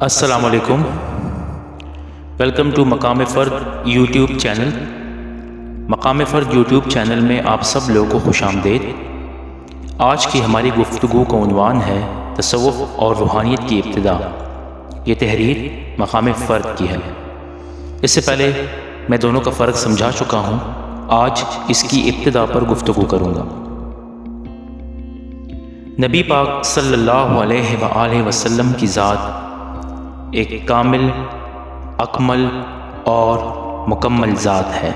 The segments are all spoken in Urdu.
السلام علیکم، ویلکم ٹو مقام فرد یوٹیوب چینل۔ مقام فرد یوٹیوب چینل میں آپ سب لوگوں کو خوش آمدید۔ آج کی ہماری گفتگو کا عنوان ہے تصوف اور روحانیت کی ابتدا۔ یہ تحریر مقام فرد کی ہے۔ اس سے پہلے میں دونوں کا فرق سمجھا چکا ہوں، آج اس کی ابتدا پر گفتگو کروں گا۔ نبی پاک صلی اللہ علیہ وآلہ وسلم کی ذات ایک کامل، اکمل اور مکمل ذات ہے۔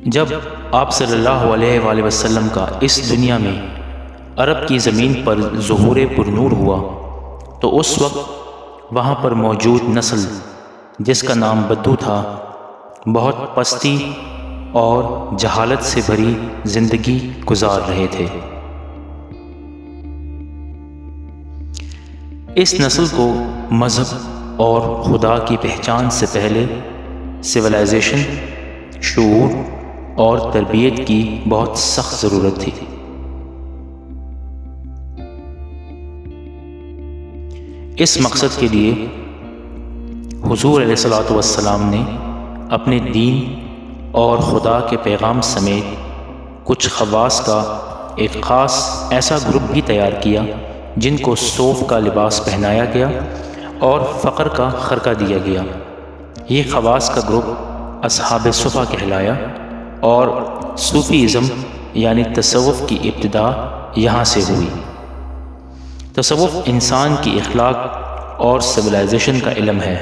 جب آپ صلی اللہ علیہ وآلہ وسلم کا اس دنیا میں عرب کی زمین پر ظہور پرنور ہوا تو اس وقت وہاں پر موجود نسل جس کا نام بدو تھا بہت پستی اور جہالت سے بھری زندگی گزار رہے تھے۔ اس نسل کو مذہب اور خدا کی پہچان سے پہلے سویلائزیشن، شعور اور تربیت کی بہت سخت ضرورت تھی۔ اس مقصد کے لیے حضور علیہ الصلوۃ والسلام نے اپنے دین اور خدا کے پیغام سمیت کچھ خواص کا ایک خاص ایسا گروپ بھی تیار کیا جن کو صوف کا لباس پہنایا گیا اور فقر کا خرقہ دیا گیا۔ یہ خواص کا گروپ اصحاب صفا کہلایا اور صوفیزم یعنی تصوف کی ابتدا یہاں سے ہوئی۔ تصوف انسان کی اخلاق اور سویلائزیشن کا علم ہے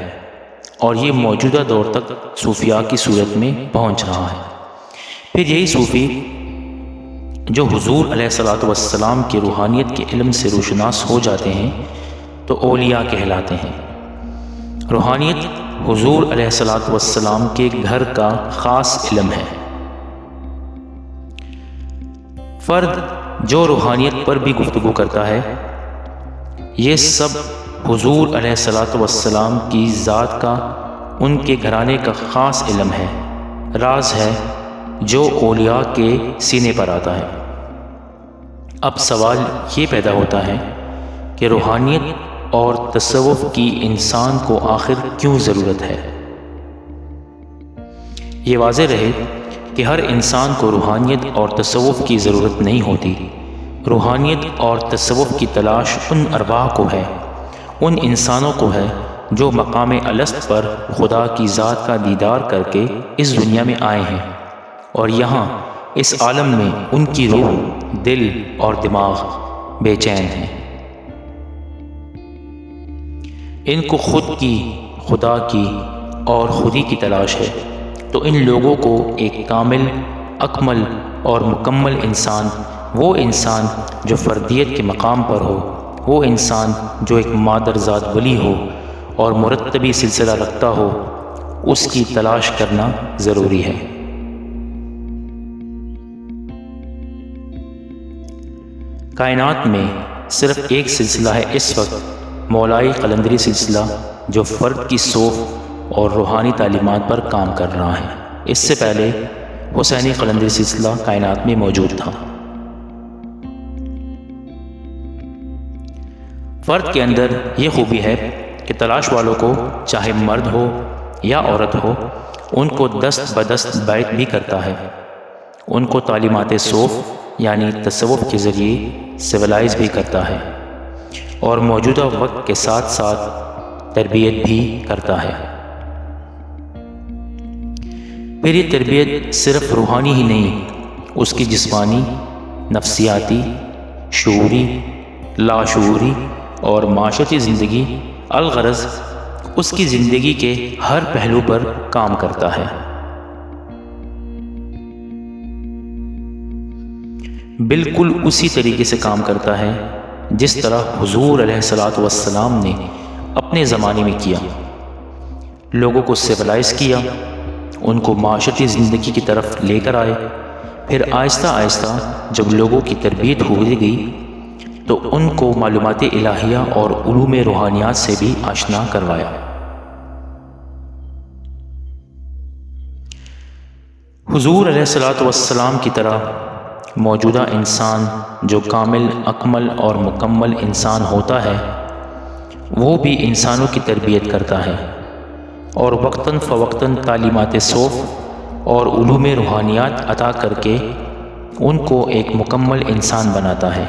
اور یہ موجودہ دور تک صوفیاء کی صورت میں پہنچ رہا ہے۔ پھر یہی صوفی جو حضور علیہ الصلوۃ والسلام کی روحانیت کے علم سے روشناس ہو جاتے ہیں تو اولیاء کہلاتے ہیں۔ روحانیت حضور علیہ الصلوۃ والسلام کے گھر کا خاص علم ہے۔ فرد جو روحانیت پر بھی گفتگو کرتا ہے، یہ سب حضور علیہ الصلوۃ والسلام کی ذات کا، ان کے گھرانے کا خاص علم ہے، راز ہے جو اولیاء کے سینے پر آتا ہے۔ اب سوال یہ پیدا ہوتا ہے کہ روحانیت اور تصوف کی انسان کو آخر کیوں ضرورت ہے؟ یہ واضح رہے کہ ہر انسان کو روحانیت اور تصوف کی ضرورت نہیں ہوتی۔ روحانیت اور تصوف کی تلاش ان ارواح کو ہے، ان انسانوں کو ہے جو مقام الست پر خدا کی ذات کا دیدار کر کے اس دنیا میں آئے ہیں اور یہاں اس عالم میں ان کی روح، دل اور دماغ بے چین ہیں۔ ان کو خود کی، خدا کی اور خودی کی تلاش ہے، تو ان لوگوں کو ایک کامل، اکمل اور مکمل انسان، وہ انسان جو فردیت کے مقام پر ہو، وہ انسان جو ایک مادر ذات ولی ہو اور مرتبی سلسلہ رکھتا ہو، اس کی تلاش کرنا ضروری ہے۔ کائنات میں صرف ایک سلسلہ ہے اس وقت، مولائی قلندری سلسلہ، جو فرد کی صوف اور روحانی تعلیمات پر کام کر رہا ہے۔ اس سے پہلے حسینی قلندری سلسلہ کائنات میں موجود تھا۔ فرد کے اندر یہ خوبی ہے کہ تلاش والوں کو چاہے مرد ہو یا عورت ہو، ان کو دست بدست بیعت بھی کرتا ہے، ان کو تعلیمات صوف یعنی تصوف کے ذریعے سویلائز بھی کرتا ہے اور موجودہ وقت کے ساتھ ساتھ تربیت بھی کرتا ہے۔ پھر یہ تربیت صرف روحانی ہی نہیں، اس کی جسمانی، نفسیاتی، شعوری، لاشعوری اور معاشرتی زندگی، الغرض اس کی زندگی کے ہر پہلو پر کام کرتا ہے۔ بالکل اسی طریقے سے کام کرتا ہے جس طرح حضور علیہ الصلوۃ والسلام نے اپنے زمانے میں کیا۔ لوگوں کو سویلائز کیا، ان کو معاشرتی زندگی کی طرف لے کر آئے، پھر آہستہ آہستہ جب لوگوں کی تربیت ہوئی گئی تو ان کو معلومات الہیہ اور علوم روحانیات سے بھی آشنا کروایا۔ حضور علیہ الصلوۃ والسلام کی طرح موجودہ انسان جو کامل، اکمل اور مکمل انسان ہوتا ہے وہ بھی انسانوں کی تربیت کرتا ہے اور وقتاً فوقتاً تعلیمات صوف اور علوم روحانیات عطا کر کے ان کو ایک مکمل انسان بناتا ہے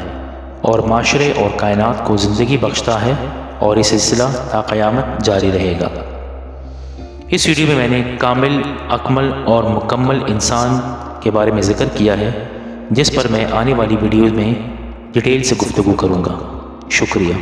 اور معاشرے اور کائنات کو زندگی بخشتا ہے، اور یہ سلسلہ تا قیامت جاری رہے گا۔ اس ویڈیو میں نے کامل، اکمل اور مکمل انسان کے بارے میں ذکر کیا ہے، جس پر میں آنے والی ویڈیو میں ڈیٹیل سے گفتگو کروں گا۔ شکریہ۔